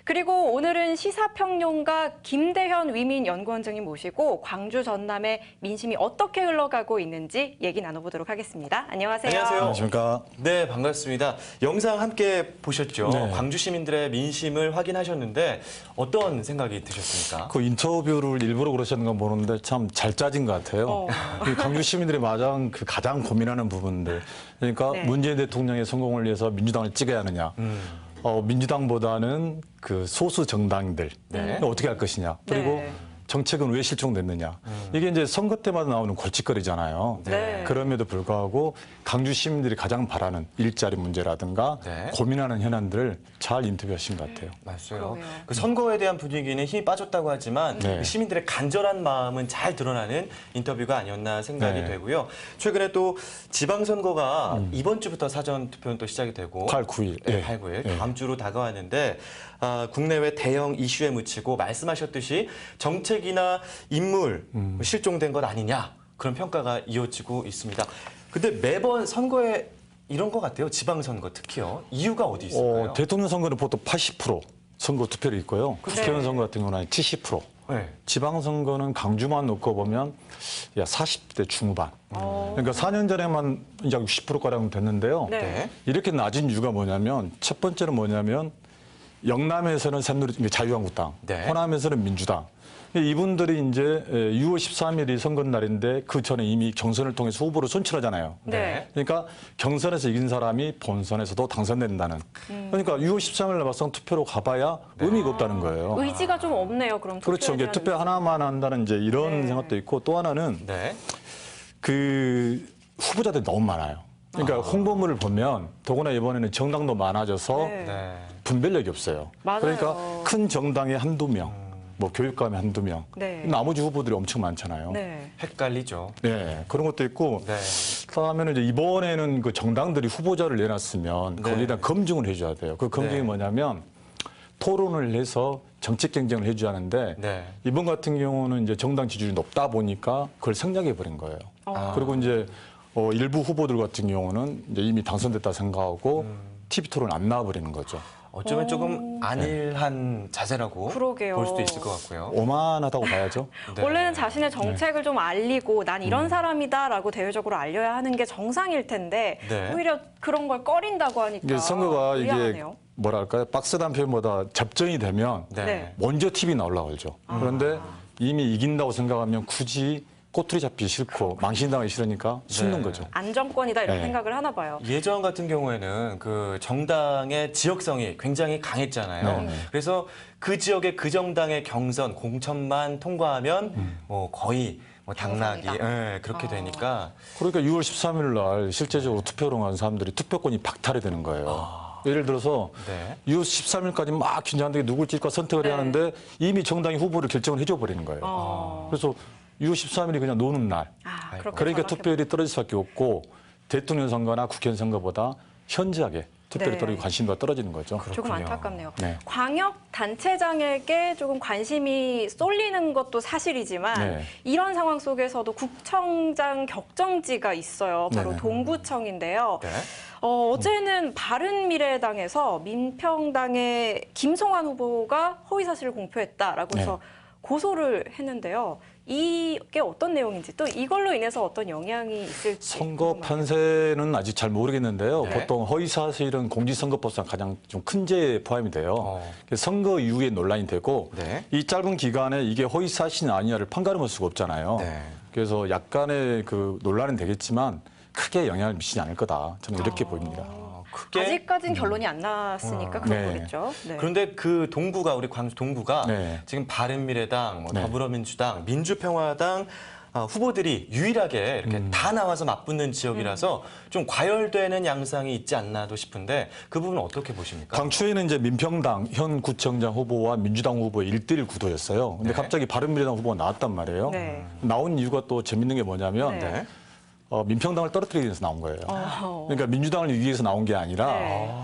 그리고 오늘은 시사평론가 김대현 위민연구원장님 모시고 광주 전남의 민심이 어떻게 흘러가고 있는지 얘기 나눠보도록 하겠습니다. 안녕하세요. 안녕하세요. 안녕하십니까. 네, 반갑습니다. 영상 함께 보셨죠? 네. 광주 시민들의 민심을 확인하셨는데 어떤 생각이 드셨습니까? 그 인터뷰를 일부러 그러셨는 건 모르는데 참 잘 짜진 것 같아요. 이 광주 시민들이 가장 고민하는 부분들. 그러니까 네. 문재인 대통령의 성공을 위해서 민주당을 찍어야 하느냐. 민주당보다는 그 소수 정당들 네. 어떻게 할 것이냐. 그리고 네. 정책은 왜 실종됐느냐. 이게 이제 선거 때마다 나오는 골칫거리잖아요. 네. 그럼에도 불구하고 강주 시민들이 가장 바라는 일자리 문제라든가 네. 고민하는 현안들을 잘 인터뷰하신 것 같아요. 맞아요. 그러게요. 그 선거에 대한 분위기는 힘이 빠졌다고 하지만 네. 그 시민들의 간절한 마음은 잘 드러나는 인터뷰가 아니었나 생각이 네. 되고요. 최근에 또 지방선거가 이번 주부터 사전투표는 또 시작이 되고 8, 9일. 네, 예. 8, 9일 예. 다음 주로 다가왔는데 국내외 대형 이슈에 묻히고 말씀하셨듯이 정책이나 인물 실종된 것 아니냐 그런 평가가 이어지고 있습니다. 근데 매번 선거에 이런 것 같아요. 지방선거 특히요. 이유가 어디 있을까요? 대통령 선거는 보통 80% 선거 투표율이 있고요. 그렇죠. 국회의원 선거 같은 경우는 70%. 네. 지방선거는 강주만 놓고 보면 40대 중후반. 그러니까 4년 전에만 이제 60%가량 됐는데요. 네. 네. 이렇게 낮은 이유가 뭐냐면 첫 번째는 뭐냐면 영남에서는 새누리 자유한국당, 네. 호남에서는 민주당. 이분들이 이제 6월 13일이 선거날인데 그 전에 이미 경선을 통해서 후보를 선출하잖아요. 네. 그러니까 경선에서 이긴 사람이 본선에서도 당선된다는. 그러니까 6월 13일 막상 투표로 가봐야 의미가 없다는 거예요. 의지가 좀 없네요. 그럼 그렇죠. 투표에 이게 대한 투표 하나만 한다는 이제 이런 네. 생각도 있고 또 하나는 네. 그 후보자들이 너무 많아요. 그러니까 홍보물을 보면 더구나 이번에는 정당도 많아져서 네. 네. 분별력이 없어요. 맞아요. 그러니까 큰 정당에 한두 명, 뭐 교육감에 한두 명. 네. 나머지 후보들이 엄청 많잖아요. 네. 헷갈리죠. 네, 그런 것도 있고 네. 그다음에는 이제 이번에는 그 정당들이 후보자를 내놨으면 네. 거기에 대한 검증을 해줘야 돼요. 그 검증이 네. 뭐냐면 토론을 해서 정책 경쟁을 해줘야 하는데 네. 이번 같은 경우는 이제 정당 지지율이 높다 보니까 그걸 생략해 버린 거예요. 그리고 이제 일부 후보들 같은 경우는 이제 이미 당선됐다 생각하고 TV 토론 안 나와버리는 거죠. 어쩌면 조금 안일한 자세라고 그러게요. 볼 수도 있을 것 같고요. 오만하다고 봐야죠. 네. 원래는 자신의 정책을 좀 알리고 난 이런 사람이다라고 대외적으로 알려야 하는 게 정상일 텐데 네. 오히려 그런 걸 꺼린다고 하니까 이게 선거가 이게 의아하네요. 뭐랄까요? 빡세단 표현보다 접전이 되면 네. 네. 먼저 TV 나올라 그러죠. 그런데 이미 이긴다고 생각하면 굳이 꼬투리 잡기 싫고 망신당하기 싫으니까 숨는 네. 거죠. 안정권이다 이런 네. 생각을 하나 봐요. 예전 같은 경우에는 그 정당의 지역성이 굉장히 강했잖아요. 네. 그래서 그 지역의 그 정당의 경선 공천만 통과하면 뭐 거의 뭐 당락이 당선이다. 그렇게 되니까 그러니까 6월 13일 날 실제적으로 투표로 간 사람들이 투표권이 박탈이 되는 거예요. 예를 들어서 네. 6월 13일까지 막 긴장되게 누굴 찔까 선택을 해야 네. 하는데 이미 정당이 후보를 결정을 해줘 버리는 거예요. 그래서 6월 13일이 그냥 노는 날. 그렇게 그러니까 생각해 투표율이 떨어질 수밖에 없고 대통령 선거나 국회의원 선거보다 현저하게 투표율이 네. 떨어지고 관심도가 떨어지는 거죠. 조금 안타깝네요. 네. 광역 단체장에게 조금 관심이 쏠리는 것도 사실이지만 네. 이런 상황 속에서도 구청장 격정지가 있어요. 바로 네네. 동구청인데요. 네. 어제는 바른미래당에서 민평당의 김성환 후보가 허위 사실을 공표했다라고 해서 고소를 했는데요. 이게 어떤 내용인지 또 이걸로 인해서 어떤 영향이 있을지 선거 궁금하네요. 판세는 아직 잘 모르겠는데요. 네. 보통 허위사실은 공직선거법상 가장 좀 큰 죄에 포함이 돼요. 선거 이후에 논란이 되고 네. 이 짧은 기간에 이게 허위사실이 아니냐를 판가름할 수가 없잖아요. 네. 그래서 약간의 그 논란은 되겠지만 크게 영향을 미치지 않을 거다. 저는 이렇게 보입니다. 크게 아직까지는 결론이 안 나왔으니까 그런 네. 거겠죠. 네. 그런데 그 동구가 우리 광주 동구가 네. 지금 바른미래당, 뭐 네. 더불어민주당, 민주평화당 후보들이 유일하게 이렇게 다 나와서 맞붙는 지역이라서 좀 과열되는 양상이 있지 않나도 싶은데 그 부분은 어떻게 보십니까? 광주에는 이제 민평당 현 구청장 후보와 민주당 후보의 1대1 구도였어요. 근데 네. 갑자기 바른미래당 후보가 나왔단 말이에요. 네. 나온 이유가 또 재밌는 게 뭐냐면 네. 민평당을 떨어뜨리기 위해서 나온 거예요. 그러니까 민주당을 이기기 위해서 나온 게 아니라 네.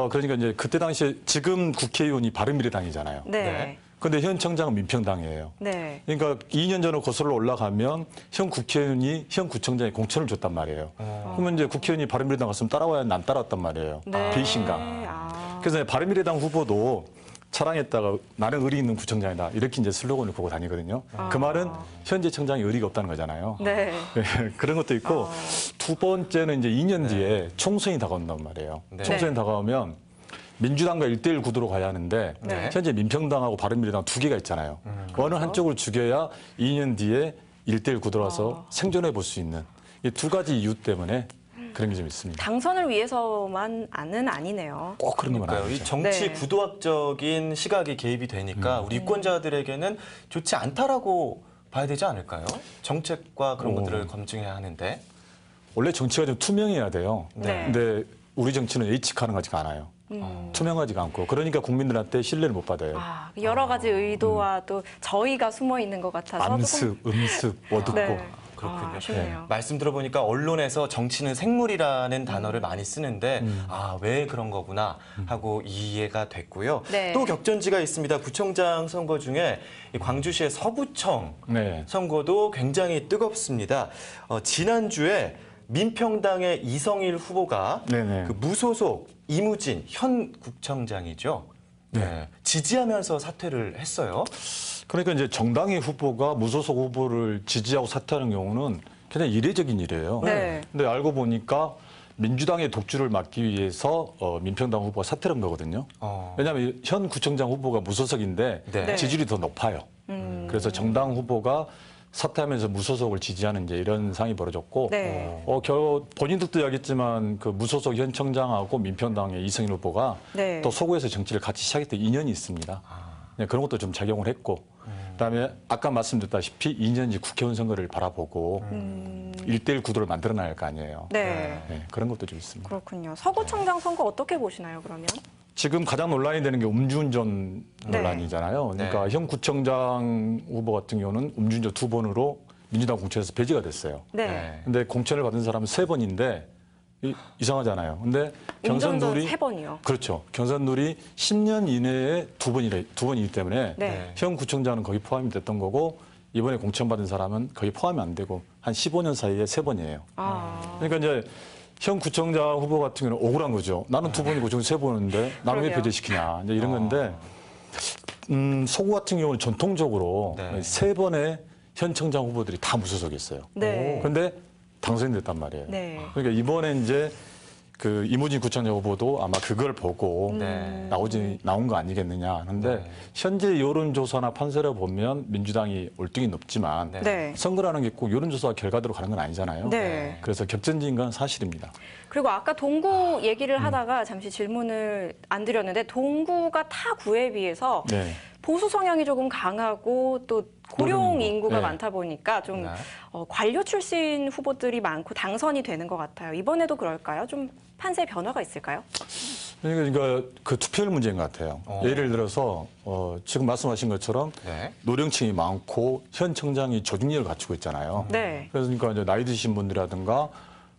그러니까 이제 그때 당시에 지금 국회의원이 바른미래당이잖아요. 네. 그런데 현 청장은 민평당이에요. 네. 그러니까 2년 전으로 거슬러 올라가면 현 국회의원이 현 구청장에 공천을 줬단 말이에요. 그러면 이제 국회의원이 바른미래당 갔으면 따라와야 안 따라왔단 말이에요. 네. 배신감. 그래서 바른미래당 후보도 차량에다가 나는 의리 있는 구청장이다 이렇게 이제 슬로건을 보고 다니거든요. 그 말은 현재 청장이 의리가 없다는 거잖아요. 네. 그런 것도 있고 두 번째는 이제 2년 뒤에 총선이 다가온단 말이에요. 네. 총선이 다가오면 민주당과 1대1 구도로 가야 하는데 네. 현재 민평당하고 바른미래당 두 개가 있잖아요. 어느 한쪽을 죽여야 2년 뒤에 1대1 구도라서 생존해 볼 수 있는 이 두 가지 이유 때문에 그런 게 좀 있습니다. 당선을 위해서만은 아니네요. 꼭 그런 건 그러니까요. 이 아니죠. 정치 네. 구도학적인 시각이 개입이 되니까 우리 유권자들에게는 좋지 않다라고 봐야 되지 않을까요? 정책과 그런 것들을 검증해야 하는데. 원래 정치가 좀 투명해야 돼요. 네. 근데 우리 정치는 예측 가능하지가 않아요. 투명하지가 않고 그러니까 국민들한테 신뢰를 못 받아요. 여러 가지 의도와 또 저희가 숨어 있는 것 같아서 암습, 음습, 어둡고. 네. 그렇군요. 아쉽네요. 말씀 들어보니까 언론에서 정치는 생물이라는 단어를 많이 쓰는데 왜 그런 거구나 하고 이해가 됐고요. 네. 또 격전지가 있습니다. 구청장 선거 중에 이 광주시의 서구청 네. 선거도 굉장히 뜨겁습니다. 지난주에 민평당의 이성일 후보가 네네. 그 무소속 이무진 현 구청장이죠. 네. 지지하면서 사퇴를 했어요. 그러니까 이제 정당의 후보가 무소속 후보를 지지하고 사퇴하는 경우는 굉장히 이례적인 일이에요. 네. 근데 알고 보니까 민주당의 독주를 막기 위해서 민평당 후보가 사퇴를 한 거거든요. 왜냐하면 현 구청장 후보가 무소속인데 네. 지지율이 더 높아요. 그래서 정당 후보가 사퇴하면서 무소속을 지지하는 이제 이런 상황이 벌어졌고 네. 본인들도 이야기했지만 그 무소속 현 청장하고 민평당의 이성일 후보가 네. 또 서구에서 정치를 같이 시작했던 인연이 있습니다. 네, 그런 것도 좀 작용을 했고 그다음에 아까 말씀드렸다시피 2년 뒤 국회의원 선거를 바라보고 1대1 구도를 만들어놔야 할 거 아니에요. 네. 네, 그런 것도 좀 있습니다. 그렇군요. 서구청장 선거 어떻게 보시나요, 그러면? 지금 가장 논란이 되는 게 음주운전 네. 논란이잖아요. 그러니까 네. 현 구청장 후보 같은 경우는 음주운전 2번으로 민주당 공천에서 배제가 됐어요. 네. 근데 공천을 받은 사람은 3번인데 이상하잖아요. 근데 경선룰이 3번이요. 그렇죠. 경선룰이 10년 이내에 두 번이기 때문에 네. 현 구청장은 거기 포함이 됐던 거고 이번에 공천받은 사람은 거기 포함이 안 되고 한 15년 사이에 3번이에요. 그러니까 이제 현 구청장 후보 같은 경우는 억울한 거죠. 나는 2번이고 저기 3번인데 나는 왜 그러게요. 배제시키냐 이제 이런 건데 서구 같은 경우는 전통적으로 네. 3번의 현 청장 후보들이 다 무소속이었어요. 네. 그런데 당선이 됐단 말이에요. 네. 그러니까 이번에 이제 그 이무진 구청장 후보도 아마 그걸 보고 네. 나온 거 아니겠느냐 하는데 네. 현재 여론조사나 판세를 보면 민주당이 월등히 높지만 네. 네. 선거라는 게 꼭 여론조사 결과대로 가는 건 아니잖아요. 네. 그래서 격전지인 건 사실입니다. 그리고 아까 동구 얘기를 하다가 잠시 질문을 안 드렸는데 동구가 타 구에 비해서 네. 보수 성향이 조금 강하고 또 고령 고령 인구. 인구가 네. 많다 보니까 좀 네. 관료 출신 후보들이 많고 당선이 되는 것 같아요. 이번에도 그럴까요? 좀 판세 변화가 있을까요? 그러니까 그 투표율 문제인 것 같아요. 예를 들어서 지금 말씀하신 것처럼 네. 노령층이 많고 현 청장이 조직력을 갖추고 있잖아요. 네. 그러니까 이제 나이 드신 분들이라든가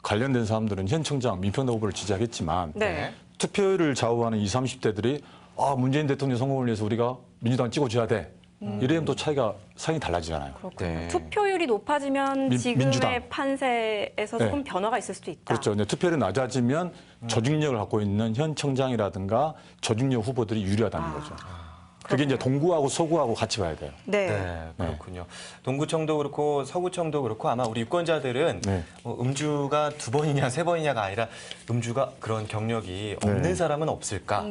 관련된 사람들은 현 청장 민평당 후보를 지지하겠지만 네. 투표율을 좌우하는 20, 30대들이 문재인 대통령 성공을 위해서 우리가 민주당 찍어줘야 돼. 이러면 또 차이가 상이 달라지잖아요. 그렇군요. 네. 투표율이 높아지면 지금의 민주당. 판세에서 조금 네. 변화가 있을 수도 있다. 그렇죠. 근데 투표율이 낮아지면 조직력을 갖고 있는 현 청장이라든가 조직력 후보들이 유리하다는 거죠. 그게 이제 동구하고 서구하고 같이 봐야 돼요. 네. 네, 그렇군요. 동구청도 그렇고 서구청도 그렇고 아마 우리 유권자들은 네. 음주가 2번이냐 3번이냐가 아니라 음주가 그런 경력이 없는 네. 사람은 없을까?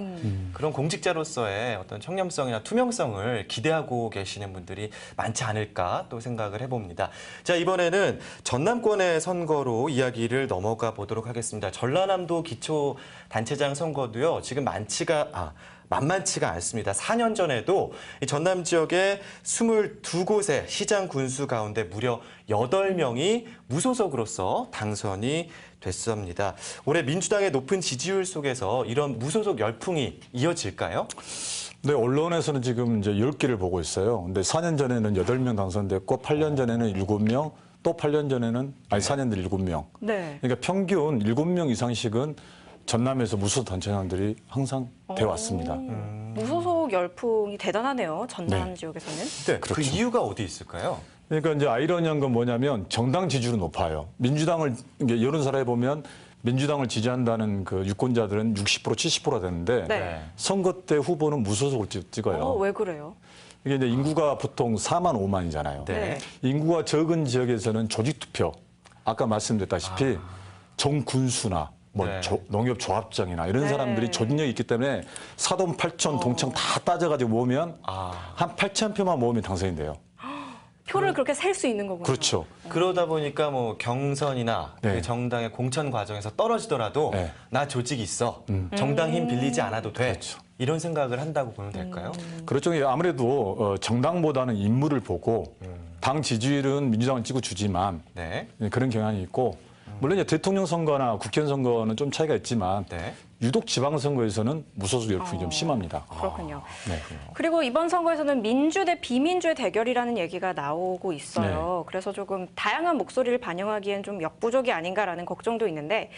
그런 공직자로서의 어떤 청렴성이나 투명성을 기대하고 계시는 분들이 많지 않을까 또 생각을 해봅니다. 자, 이번에는 전남권의 선거로 이야기를 넘어가 보도록 하겠습니다. 전라남도 기초단체장 선거도요. 지금 만만치가 않습니다. 4년 전에도 이 전남 지역의 22곳의 시장 군수 가운데 무려 8명이 무소속으로서 당선이 됐습니다. 올해 민주당의 높은 지지율 속에서 이런 무소속 열풍이 이어질까요? 네, 언론에서는 지금 이제 10개를 보고 있어요. 근데 4년 전에는 8명 당선됐고 8년 전에는 7명, 또 8년 전에는 4년 전 7명. 네. 그러니까 평균 7명 이상씩은 전남에서 무소속 단체장들이 항상 되어 왔습니다. 무소속 열풍이 대단하네요. 전남 네. 지역에서는. 네, 그 이유가 어디 있을까요? 그러니까 이제 아이러니한 건 뭐냐면 정당 지지율은 높아요. 민주당을 이제 여론사를 해보면 민주당을 지지한다는 그 유권자들은 60% 70%가 되는데 네. 선거 때 후보는 무소속을 찍어요. 왜 그래요? 이게 이제 인구가 보통 4만 5만이잖아요. 네. 인구가 적은 지역에서는 조직 투표, 아까 말씀드렸다시피 정군수나 뭐 네. 농협 조합장이나 이런 네. 사람들이 조직력이 있기 때문에 사돈, 팔촌, 동청 다 따져가지고 모으면 한 8천 표만 모으면 당선이 돼요. 표를 그렇게 셀 수 있는 거군요. 그렇죠. 그러다 보니까 뭐 경선이나 네. 그 정당의 공천 과정에서 떨어지더라도 네. 나 조직이 있어. 정당 힘 빌리지 않아도 돼. 그렇죠. 이런 생각을 한다고 보면 될까요? 그렇죠. 아무래도 정당보다는 인물을 보고 당 지지율은 민주당을 찍어 주지만 네. 그런 경향이 있고 물론 이제 대통령 선거나 국회의원 선거는 좀 차이가 있지만 네. 유독 지방선거에서는 무소속 열풍이 좀 심합니다. 그렇군요. 네. 그리고 이번 선거에서는 민주 대 비민주의 대결이라는 얘기가 나오고 있어요. 네. 그래서 조금 다양한 목소리를 반영하기엔 좀 역부족이 아닌가라는 걱정도 있는데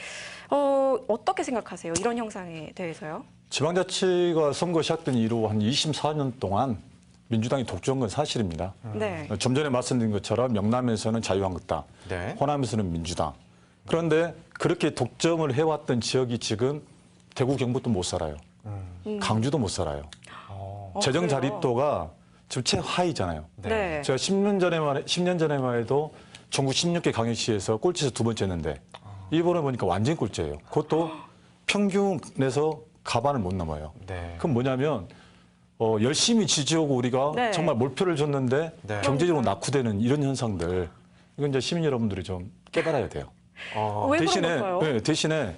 어떻게 생각하세요? 이런 형상에 대해서요? 지방자치가 선거 시작된 이후 한 24년 동안 민주당이 독주한 건 사실입니다. 네. 좀 전에 말씀드린 것처럼 영남에서는 자유한국당, 네. 호남에서는 민주당. 그런데 그렇게 독점을 해왔던 지역이 지금 대구, 경북도 못 살아요. 강주도 못 살아요. 재정 그래요? 자립도가 지금 최하위잖아요. 네. 제가 10년 전에만 해도 전국 16개 강역시에서 꼴찌에서 두 번째였는데 이번에 보니까 완전 꼴찌예요. 그것도 평균에서 가반을 못 넘어요. 네. 그럼 뭐냐면 열심히 지지하고 우리가 네. 정말 몰표를 줬는데 네. 경제적으로 낙후되는 이런 현상들 이건 이제 시민 여러분들이 좀 깨달아야 돼요. 왜 대신에 그런 걸까요? 네, 대신에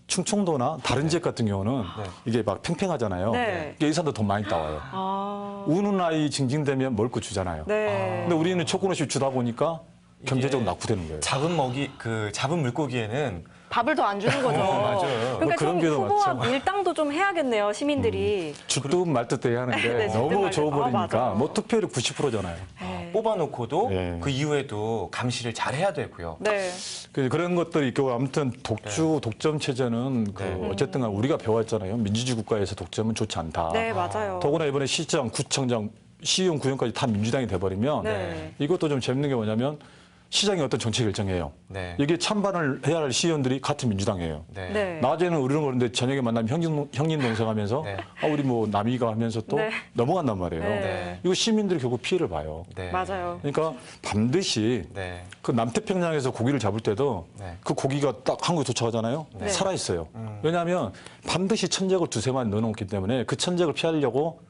충청도나 다른 지역 같은 경우는 이게 막 팽팽하잖아요. 네. 예산도 더 많이 따와요. 우는 아이 징징대면 먹을 거 주잖아요. 네. 근데 우리는 조건 없이 주다 보니까 경제적으로 낙후되는 거예요. 잡은 물고기에는 밥을 더 안 주는 거죠. 맞아요. 그러니까 그런 좀 게도 후보와 맞죠. 밀당도 좀 해야겠네요, 시민들이. 죽도 말듯 해야 하는데 네, 죽든 너무 말듯. 줘버리니까 맞아요. 뭐 투표율이 90%잖아요. 네. 뽑아놓고도 네. 그 이후에도 감시를 잘 해야 되고요. 네. 그런 것들이 있고 아무튼 독점 체제는 어쨌든 간 우리가 배웠잖아요. 민주주의 국가에서 독점은 좋지 않다. 네, 맞아요. 더구나 이번에 시장, 구청장, 시의원, 구의원까지 다 민주당이 돼버리면 네. 이것도 좀 재밌는 게 뭐냐면 시장이 어떤 정책 결정해요. 네. 이게 찬반을 해야 할 시의원들이 같은 민주당이에요. 네. 네. 낮에는 우리는 그런데 저녁에 만나면 형님 동생 하면서 네. 우리 뭐 남이가 하면서 또 네. 넘어간단 말이에요. 네. 이거 시민들이 결국 피해를 봐요. 네. 맞아요. 그러니까 반드시 네. 그 남태평양에서 고기를 잡을 때도 네. 그 고기가 딱 한국에 도착하잖아요. 네. 살아있어요. 왜냐하면 반드시 천적을 두세 마리 넣어놓기 때문에 그 천적을 피하려고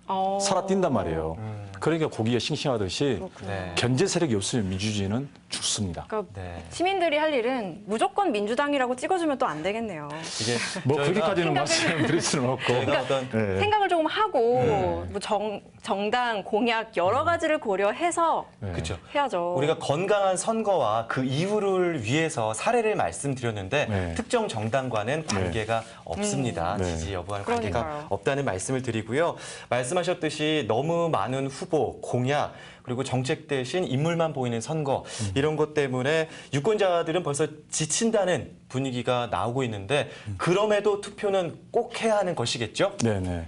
살아뛴단 말이에요. 그러니까 고기가 싱싱하듯이 네. 견제 세력이 없으면 민주주의는 죽습니다. 그러니까 네. 시민들이 할 일은 무조건 민주당이라고 찍어주면 또 안 되겠네요. 이게 뭐 저희가- 그렇게까지는 말씀드릴 수는 없고. 저희가 어떤 네. 생각을 조금 하고 뭐 정당 공약 여러 가지를 고려해서 네. 그렇죠. 해야죠. 우리가 건강한 선거와 그 이후를 위해서 사례를 말씀드렸는데 네. 특정 정당과는 관계가 없습니다. 네. 지지 여부와는 관계가 그러니까요. 없다는 말씀을 드리고요. 말씀하셨듯이 너무 많은 후보, 공약 그리고 정책 대신 인물만 보이는 선거 이런 것 때문에 유권자들은 벌써 지친다는 분위기가 나오고 있는데 그럼에도 투표는 꼭 해야 하는 것이겠죠? 네네.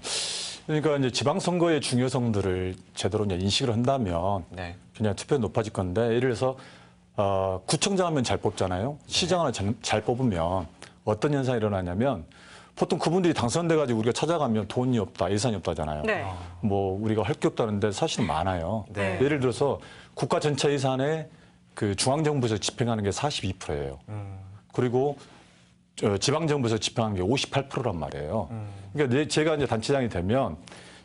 그러니까 이제 지방선거의 중요성들을 제대로 이제 인식을 한다면 네. 그냥 투표 높아질 건데 예를 들어서 구청장 하면 잘 뽑잖아요. 시장을 잘 뽑으면 어떤 현상이 일어나냐면 보통 그분들이 당선돼가지고 우리가 찾아가면 돈이 없다, 예산이 없다잖아요. 네. 뭐 우리가 할 게 없다는데 사실 많아요. 네. 예를 들어서 국가 전체 예산의 그 중앙정부에서 집행하는 게 42%예요. 그리고 지방정부에서 집행하는 게 58%란 말이에요. 그러니까 제가 이제 단체장이 되면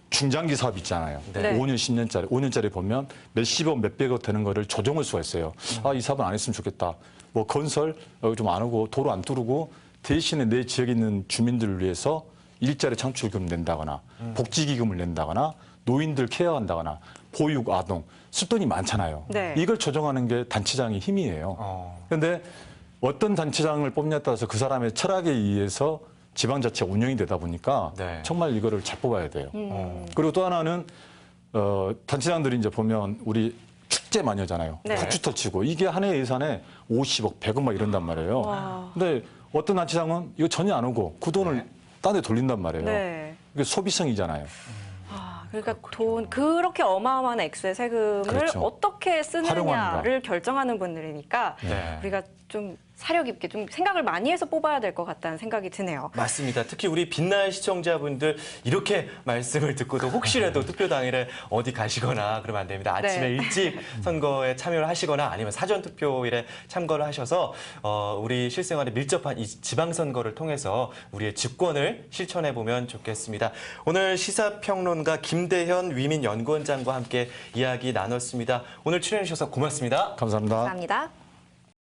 중장기 사업 있잖아요. 네. 5년, 10년짜리, 5년짜리 보면 몇십억, 몇백억 되는 거를 조정할 수가 있어요. 이 사업은 안 했으면 좋겠다. 뭐 건설 좀 안 하고 도로 안 뚫고 대신에 내 지역에 있는 주민들을 위해서 일자리 창출금 낸다거나 복지기금을 낸다거나 노인들 케어한다거나 보육, 아동, 쓸 돈이 많잖아요. 네. 이걸 조정하는 게 단체장의 힘이에요. 그런데 어떤 단체장을 뽑냐에 따라서 그 사람의 철학에 의해서 지방자치가 운영이 되다 보니까 네. 정말 이거를 잘 뽑아야 돼요. 그리고 또 하나는 단체장들이 이제 보면 우리 축제 많이 하잖아요. 네. 굿즈터 치고 이게 한 해 예산에 50억, 100억 막 이런단 말이에요. 와. 근데 어떤 단체장은 이거 전혀 안 오고 그 돈을 딴 데 돌린단 말이에요. 네. 이게 소비성이잖아요. 그러니까 그렇게 어마어마한 액수의 세금을 그렇죠. 어떻게 쓰느냐를 활용하는가. 결정하는 분들이니까 네. 우리가 좀 사력 있게 좀 생각을 많이 해서 뽑아야 될 것 같다는 생각이 드네요. 맞습니다. 특히 우리 빛날 시청자분들 이렇게 말씀을 듣고도 혹시라도 투표 당일에 어디 가시거나 그러면 안 됩니다. 아침에 네. 일찍 선거에 참여를 하시거나 아니면 사전 투표일에 참가를 하셔서 우리 실생활에 밀접한 이 지방선거를 통해서 우리의 주권을 실천해 보면 좋겠습니다. 오늘 시사평론가 김대현 위민연구원장과 함께 이야기 나눴습니다. 오늘 출연해 주셔서 고맙습니다. 감사합니다. 감사합니다.